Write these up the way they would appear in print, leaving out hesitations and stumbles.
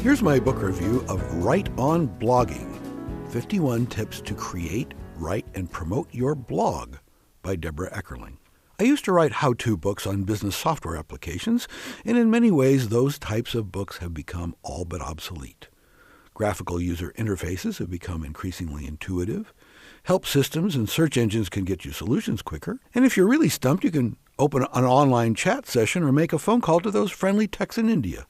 Here's my book review of Write on Blogging, 51 Tips to Create, Write, and Promote Your Blog by Deborah Eckerling. I used to write how-to books on business software applications, and in many ways those types of books have become all but obsolete. Graphical user interfaces have become increasingly intuitive. Help systems and search engines can get you solutions quicker. And if you're really stumped, you can open an online chat session or make a phone call to those friendly techs in India.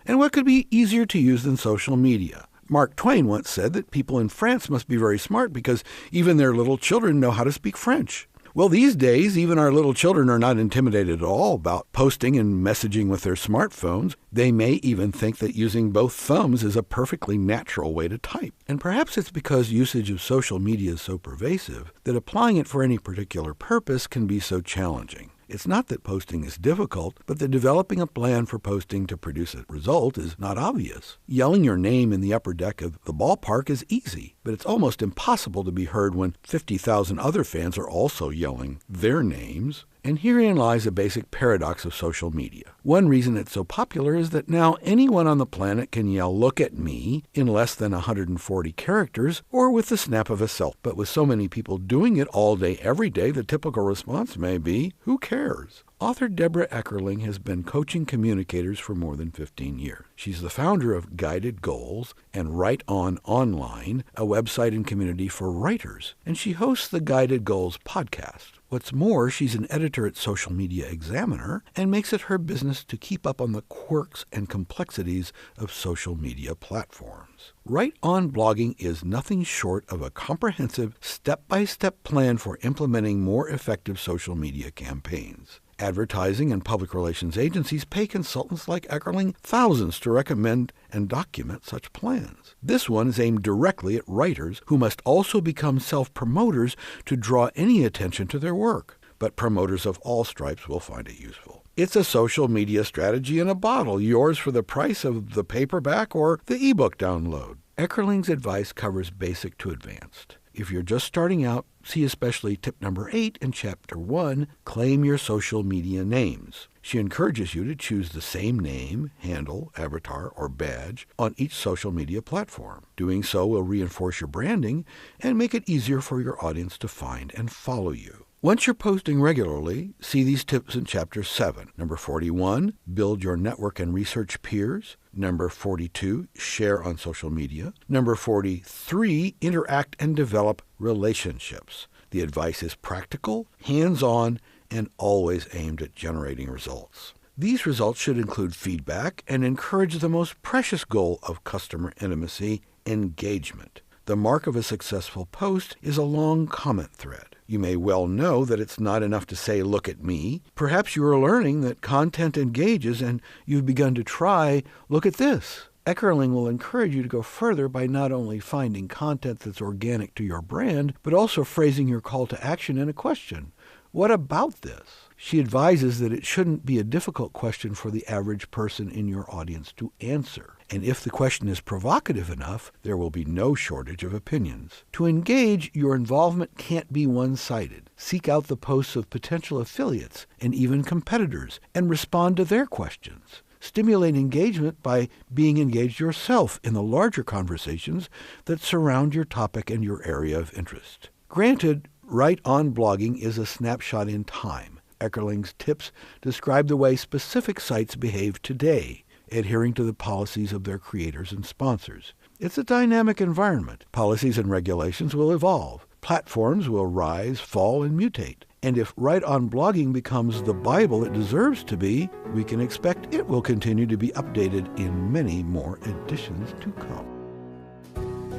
And what could be easier to use than social media? Mark Twain once said that people in France must be very smart because even their little children know how to speak French. Well, these days, even our little children are not intimidated at all about posting and messaging with their smartphones. They may even think that using both thumbs is a perfectly natural way to type. And perhaps it's because usage of social media is so pervasive that applying it for any particular purpose can be so challenging. It's not that posting is difficult, but that developing a plan for posting to produce a result is not obvious. Yelling your name in the upper deck of the ballpark is easy, but it's almost impossible to be heard when 50,000 other fans are also yelling their names. And herein lies a basic paradox of social media. One reason it's so popular is that now anyone on the planet can yell, "Look at me," in less than 140 characters or with the snap of a cell. But with so many people doing it all day, every day, the typical response may be, "Who cares?" Author Deborah Eckerling has been coaching communicators for more than 15 years. She's the founder of Guided Goals and Write On Online, a website and community for writers, and she hosts the Guided Goals podcast. What's more, she's an editor at Social Media Examiner and makes it her business to keep up on the quirks and complexities of social media platforms. Write On Blogging is nothing short of a comprehensive, step-by-step plan for implementing more effective social media campaigns. Advertising and public relations agencies pay consultants like Eckerling thousands to recommend and document such plans. This one is aimed directly at writers who must also become self-promoters to draw any attention to their work. But promoters of all stripes will find it useful. It's a social media strategy in a bottle, yours for the price of the paperback or the ebook download. Eckerling's advice covers basic to advanced. If you're just starting out, see especially tip number 8 in Chapter 1, Claim Your Social Media Names. She encourages you to choose the same name, handle, avatar, or badge on each social media platform. Doing so will reinforce your branding and make it easier for your audience to find and follow you. Once you're posting regularly, see these tips in Chapter 7. Number 41, build your network and research peers. Number 42, share on social media. Number 43, interact and develop relationships. The advice is practical, hands-on, and always aimed at generating results. These results should include feedback and encourage the most precious goal of customer intimacy, engagement. The mark of a successful post is a long comment thread. You may well know that it's not enough to say, "Look at me." Perhaps you are learning that content engages and you've begun to try, "Look at this." Eckerling will encourage you to go further by not only finding content that's organic to your brand, but also phrasing your call to action in a question. What about this? She advises that it shouldn't be a difficult question for the average person in your audience to answer. And if the question is provocative enough, there will be no shortage of opinions. To engage, your involvement can't be one-sided. Seek out the posts of potential affiliates and even competitors and respond to their questions. Stimulate engagement by being engaged yourself in the larger conversations that surround your topic and your area of interest. Granted, Write On Blogging is a snapshot in time. Eckerling's tips describe the way specific sites behave today, adhering to the policies of their creators and sponsors. It's a dynamic environment. Policies and regulations will evolve. Platforms will rise, fall, and mutate. And if Write On Blogging becomes the Bible it deserves to be, we can expect it will continue to be updated in many more editions to come.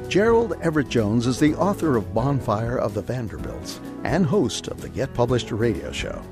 Gerald Everett Jones is the author of Bonfire of the Vanderbilts and host of the Get Published radio show.